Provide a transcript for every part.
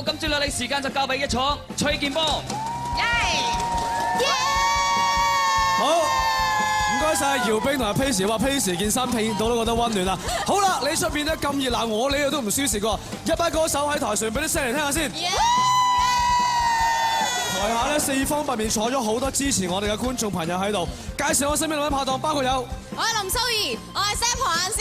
好，今朝咧，你時間就交俾一廠崔建波。好，唔該晒姚兵同埋 Pace， 話 Pace 件衫拼到都覺得溫暖啦。好啦，你出邊咧咁熱鬧，我哋都唔輸蝕㗎。一班歌手喺台上俾啲聲嚟聽下先。台下咧四方八面坐咗好多支持我哋嘅觀眾朋友喺度，介紹我身邊兩位拍檔，包括有我係林秀儀，我係 Sam 何雁詩。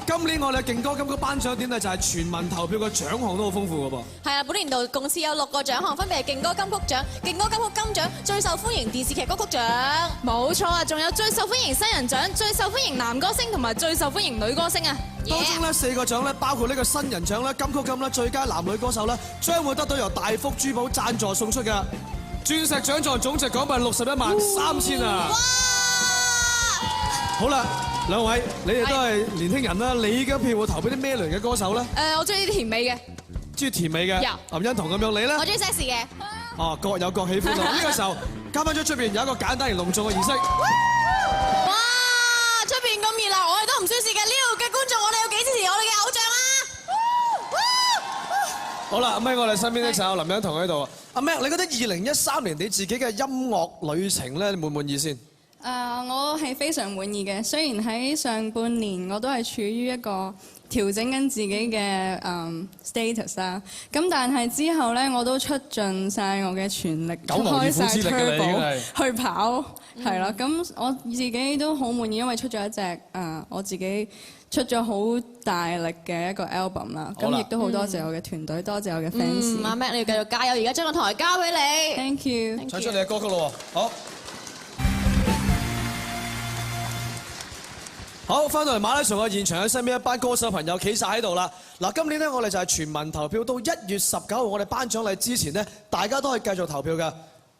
今年我哋勁歌金曲頒獎典禮就係全民投票嘅獎項都好豐富㗎噃。係啊，本年度共設有6個獎項，分別係勁歌金曲獎、勁歌金曲金獎、最受歡迎電視劇歌曲獎。冇錯啊，仲有最受歡迎新人獎、最受歡迎男歌星同埋最受歡迎女歌星啊！當中咧4個獎咧，包括呢個新人獎咧、金曲金啦、最佳男女歌手咧，將會得到由大福珠寶贊助送出嘅鑽石獎狀，總值港幣613000啊！好啦，兩位你哋都係年輕人啦，你嘅票會投俾啲咩類嘅歌手咧？我中意啲甜美嘅，中意甜美嘅林欣彤咁樣，你咧？我中意 sexy 嘅。哦，各有各喜歡啊！呢個時候，嘉賓出邊有一個簡單而隆重嘅儀式。哇！出邊咁熱鬧，我哋都唔輸蝕嘅。呢度嘅觀眾，我哋要幾支持我哋嘅偶像啊！好啦，咁喺我哋身邊咧就有林欣彤喺度。阿 Mac， 你覺得2013年你自己嘅音樂旅程咧，你滿唔滿意先？我係非常滿意嘅。雖然喺上半年我都係處於一個調整緊自己嘅status 啦，咁但係之後咧我都出盡晒我嘅全力，開晒 turbo 去跑，係啦。咁我自己都好滿意，因為出咗一隻我自己出咗好大力嘅一個 album 啦。咁亦都好多謝我嘅團隊，多謝我嘅 fans。阿 Mac 你要繼續加油，而家將個台交俾你。Thank you。唱出你嘅歌曲咯喎，好。好，翻到嚟馬拉松嘅現場，喺身邊一班歌手朋友企晒喺度啦。嗱，今年咧我哋就係全民投票，到1月19號我哋頒獎禮之前呢，大家都可以繼續投票㗎。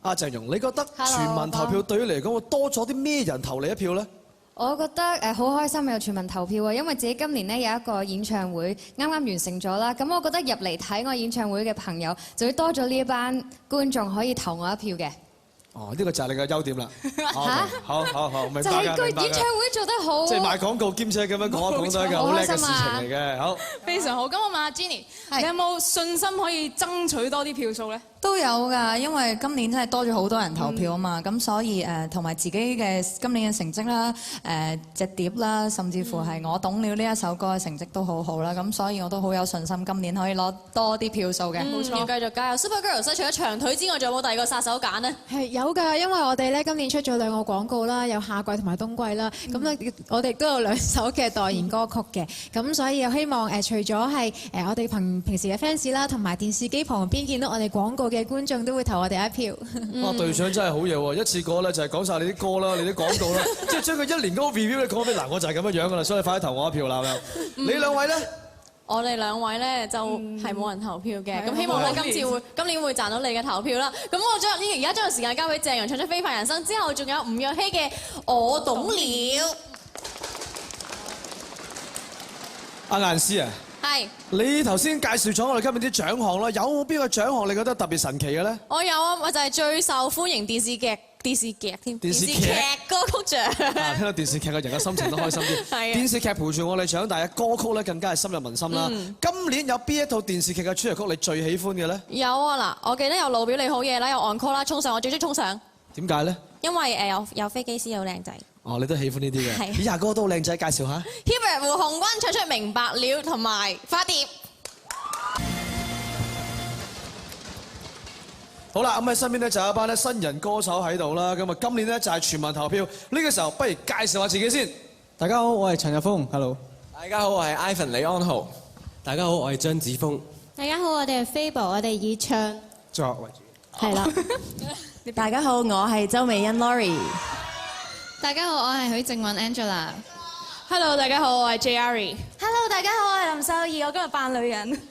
阿鄭融，你覺得全民投票對於你嚟講會多咗啲咩人投你一票咧？我覺得好開心有全民投票啊，因為自己今年咧有一個演唱會啱啱完成咗啦。咁我覺得入嚟睇我演唱會嘅朋友就會多咗呢一班觀眾可以投我一票嘅。哦，呢個就係你嘅優點啦。嚇！好，明白㗎。就係個演唱會做得好。即係賣廣告兼且咁樣講一講都係一個好叻嘅事情嚟嘅。好，非常好。咁我問下 Jenny，你有冇信心可以爭取多啲票數咧？都有㗎，因為今年真係多咗好多人投票啊嘛，咁所以同埋自己嘅今年嘅成績啦，隻碟啦，甚至乎係我懂了呢一首歌嘅成績都好好啦，咁所以我都好有信心今年可以攞多啲票數嘅。冇錯，要繼續加油。Super Girls 除咗長腿之外，仲有冇第二個殺手鐧呢？係有㗎，因為我哋咧今年出咗2個廣告啦，有夏季同埋冬季啦。咁咧我哋都有2首嘅代言歌曲嘅，咁所以我希望除咗係我哋平時嘅 fans 啦，同埋電視機旁邊見到我哋廣告嘅觀眾都會投我哋一票。哇！隊長真係好嘢喎，一次過咧就係講晒你啲歌啦，你啲廣告啦，即係將佢1年嗰個 review 你講俾嗱，我就係咁樣樣㗎啦，所以快啲投我一票啦咁樣。你兩位咧？我哋2位咧就係冇人投票嘅，咁希望咧今年會賺到你嘅投票啦。咁我而家將個時間交俾鄭融唱出《非凡人生》之後，仲有吳若希嘅《我懂了》。阿雁詩啊！係。你頭先介紹咗我哋今年啲獎項啦，有冇邊個獎項你覺得特別神奇嘅咧？我有啊，我就係最受歡迎電視劇歌曲獎。聽到電視劇嘅人嘅心情都開心啲。係啊。電視劇陪住我哋長大嘅歌曲咧，更加係深入民心啦。今年有邊一套電視劇嘅主題曲你最喜歡嘅咧？有啊嗱，我記得有《老表你好嘢》啦，有《Encore》啦，《衝上》我最中意《衝上》。點解咧？因為有飛機師好靚仔。哦，你都喜歡呢啲嘅。係。以下歌都好靚仔，介紹下。Hubert 胡鴻鈞唱出《明白了》同埋《花蝶》。好啦，咁喺身邊咧就有一班咧新人歌手喺度啦。咁啊，今年咧就係全民投票。呢個時候，不如介紹下自己先。大家好，我係陳日峰 ，Hello。大家好，我係 Ivan 李安浩。大家好，我係張子峰。大家好，我哋係 Fable，我哋以唱作為主。係啦。大家好，我係周美欣 Lori。大家好，我係許靖韻 Angela。Hello， 大家好，我係 Jerry。Hello， 大家好，我係林秀儀，我今日扮女人。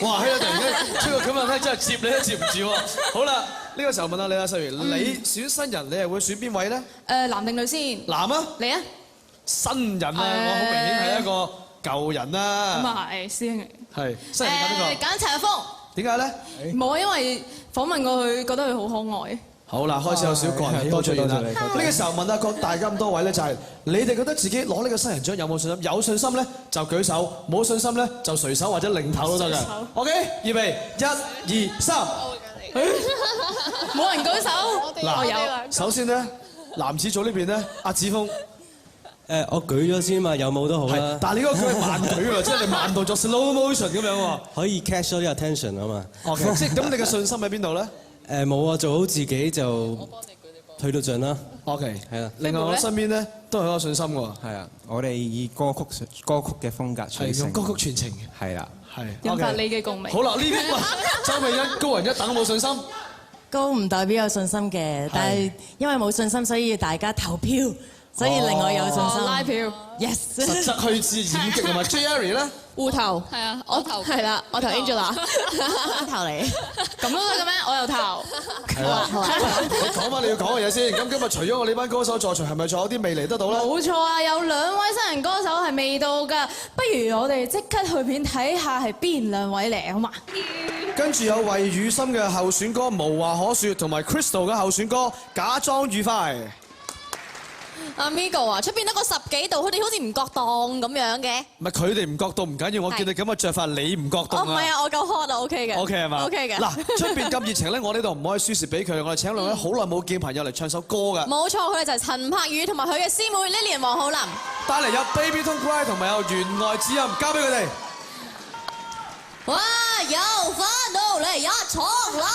哇！突然間出個咁嘅咧，真係接你都接唔住喎。好啦，呢個時候問下你啦，秀儀，你選新人，你係會選邊位咧？男定女先？男啊！你啊？新人啊，我好明顯係一個舊人啦。咁啊係，師兄嚟。係新人揀邊個？揀陳日峰。點解咧？冇啊，因為訪問過佢，覺得佢好可愛。好啦，開始有少個人喜好出現啦。多謝呢個時候問下大家咁多位咧，就係你哋覺得自己攞呢個新人獎有冇信心？有信心咧就舉手，冇信心咧就垂手或者擰頭都得嘅。OK， 預備1、2、3。冇人舉手，嗱，首先咧，男子組呢邊咧，阿子峰。我舉咗先嘛，有冇都好啦。但係你嗰個係慢舉喎，即係你慢動作 slow motion 咁樣喎。可以 catch 咗啲 attention 啊嘛。OK， 即係咁，你嘅信心喺邊度咧？冇啊，做好自己就退到盡啦。OK，係啊。另外我身邊咧都係好有信心喎。係啊，我哋以歌曲嘅風格取勝。用歌曲傳情嘅。係啦。係。引發你嘅共鳴。好啦，呢啲周美欣高人一等冇信心。高唔代表有信心嘅，但係因為冇信心，所以要大家投票，所以令我有信心。拉票 ，yes。實質虛之演技同埋 Jerry 咧，互投。係啊，我投。係啦，我投 Angela。投你。咁都得嘅咩？我又投。係啦。你講翻你要講嘅嘢先。咁今日除咗我呢班歌手在場，係咪仲有啲未嚟得到咧？冇錯啊，有2位新人歌手係未到㗎，不如我哋即刻去片睇下係邊2位嚟，好嘛？跟住有魏雨心嘅候選歌《無話可說》同埋 Crystal 嘅候選歌《假裝愉快》。阿 Migo 啊，出邊得個10幾度，佢哋好似唔覺凍咁樣嘅。唔係佢哋唔覺凍唔緊要，我見你咁嘅着法，你唔覺凍啊？唔係啊，我夠 hot 啊 ，OK 嘅。OK 係嘛 ？OK 嘅。嗱，出邊咁熱情咧，我呢度唔可以輸蝕俾佢，我哋請2位好耐冇見朋友嚟唱首歌㗎。冇錯，佢哋就係陳柏宇同埋佢嘅師妹 Lilian 黃浩琳。帶嚟有 Baby Don't Cry 同埋有弦外之音，交俾佢哋。哇！又翻到嚟一場啦！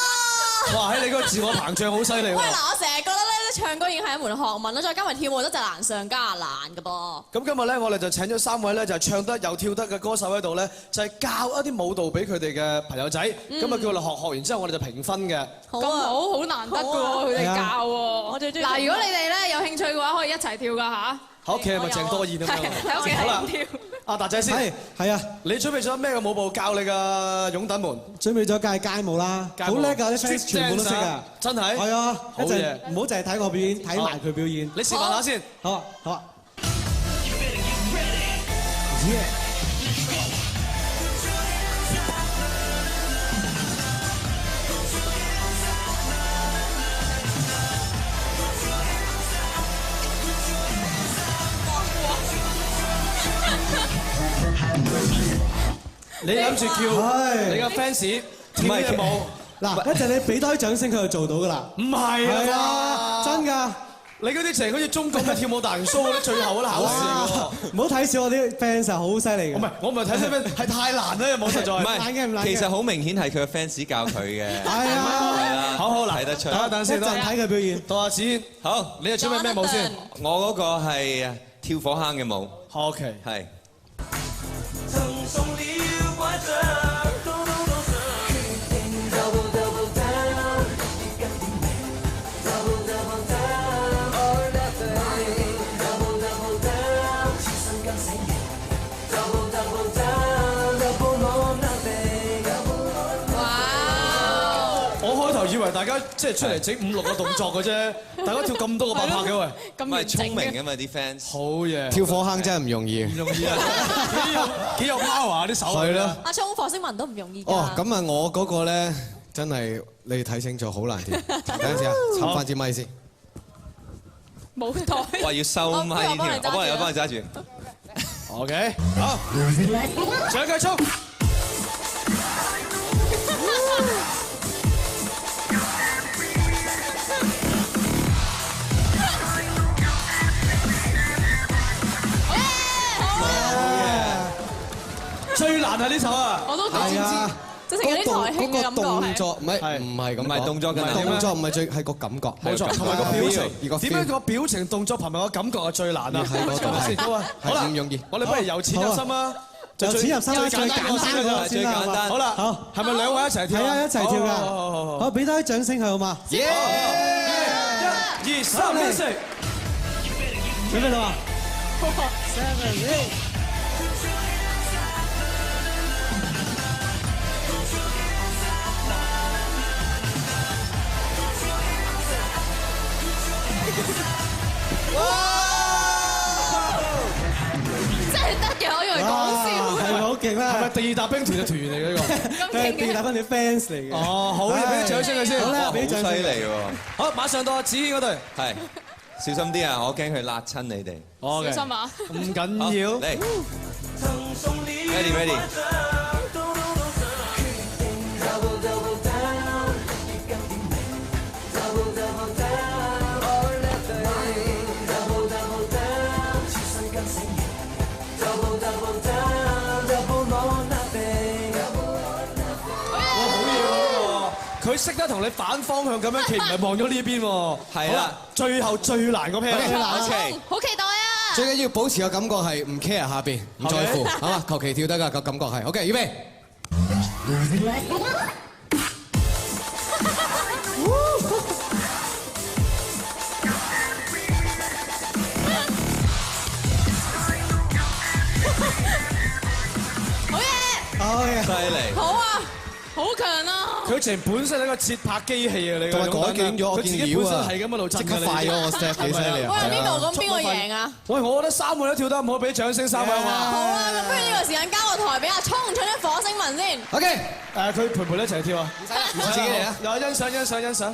哇！喺你嗰個自我膨脹好犀利喎。喂嗱，我成日覺得咧，唱歌已經係一門學問啦，再加埋跳舞都就難上加難㗎噃。咁今日咧，我哋就請咗3位咧，就係唱得又跳得嘅歌手喺度咧，就係教一啲舞蹈俾佢哋嘅朋友仔。咁啊叫佢哋學完之後，我哋就評分嘅。咁好難得㗎喎，佢哋教喎。我最中意。嗱，如果你哋咧有興趣嘅話，可以一齊跳㗎嚇。喺屋企係咪鄭多燕啊？喺屋企係跳。阿達仔先，係啊！你準備咗咩嘅舞步教你嘅擁躉們？準備咗街舞啦，好叻㗎！啲 fans 全部都識㗎，真係。係啊，好嘢！唔好淨係睇我表演，睇埋佢表演。你示範下先。好啊，好啊。你諗住叫你個 fans 跳咩舞？嗱，一陣你俾多啲掌聲，佢就做到㗎啦。唔係啊，真㗎！你嗰啲成好似中國嘅跳舞大型 show 嗰啲最後嗰啲考試嚟㗎。唔好睇小我啲 fans 啊，好犀利嘅。唔係，我唔係睇啲 fans，係太難啦，冇實在。唔係，其實好明顯係佢嘅 fans 教佢嘅。係啊，好嗱，睇得出。等陣先，睇佢表演。到阿子軒，好，你又準備咩舞先？我嗰個係跳火坑嘅舞。OK，係。以為大家即係出嚟整5、6個動作嘅啫，大家跳咁多個8拍嘅喂，咁係聰明嘅嘛啲 fans。好嘢，跳火坑真係唔容易。唔容易啊，幾有 power 啲手。係啦。阿聰火星文都唔容易㗎。哦，咁啊，我嗰個咧真係你睇清楚，好難跳。等陣先啊，插翻支咪先。冇台。哇！要收咪添，我幫你揸住。OK， 好，掌繼續。最難係呢首啊！我都知啊，就成有啲台慶嘅感覺。動作唔係咁，唔係動作嘅，動作唔係最係個感覺。冇錯，同埋個表情。點解個表情動作同埋個感覺係最難啊？係嗰度係。好啦，唔容易。我哋不如由淺入深啊！由淺入深啦，最簡單嘅最簡單。好啦，好，係咪2位一齊跳？係啊，一齊跳㗎。好，俾多啲掌聲佢好嘛？1、2、3、4，準備啦嘛！7、8。哇！真係得嘅，我以為講笑。係咪好勁啦？係咪第2打兵團嘅團員嚟嘅呢個？咁勁俾打翻啲 fans 嚟嘅。哦，好，俾啲掌聲佢先。好啦，俾啲掌聲。犀利喎！好，馬上到阿子軒嗰隊。係，小心啲啊！我驚佢辣親你哋。哦，小心啊！唔緊要。嚟 ，ready。佢識得同你反方向咁樣企，唔係望咗呢邊喎。係啦，最後最難個 pair。好期待啊！最緊要保持個感覺係唔 care 下邊，唔在乎，好嘛？求其跳得㗎個感覺係。OK，預備。好嘢！犀利。好啊！好強啊！佢直情本身係一個節拍機器啊！你同埋改景咗我佢自己件料啊，本身係咁喺度震即刻快咗我 step 幾犀利啊！喂，邊個咁邊個贏啊？喂，我覺得三位都跳得唔好，俾掌聲三位好嘛？好啊，咁不如呢個時間交個台俾阿聰唱啲火星文先。 OK，佢陪唔陪你一齊跳啊？我自己嚟啊！有欣賞。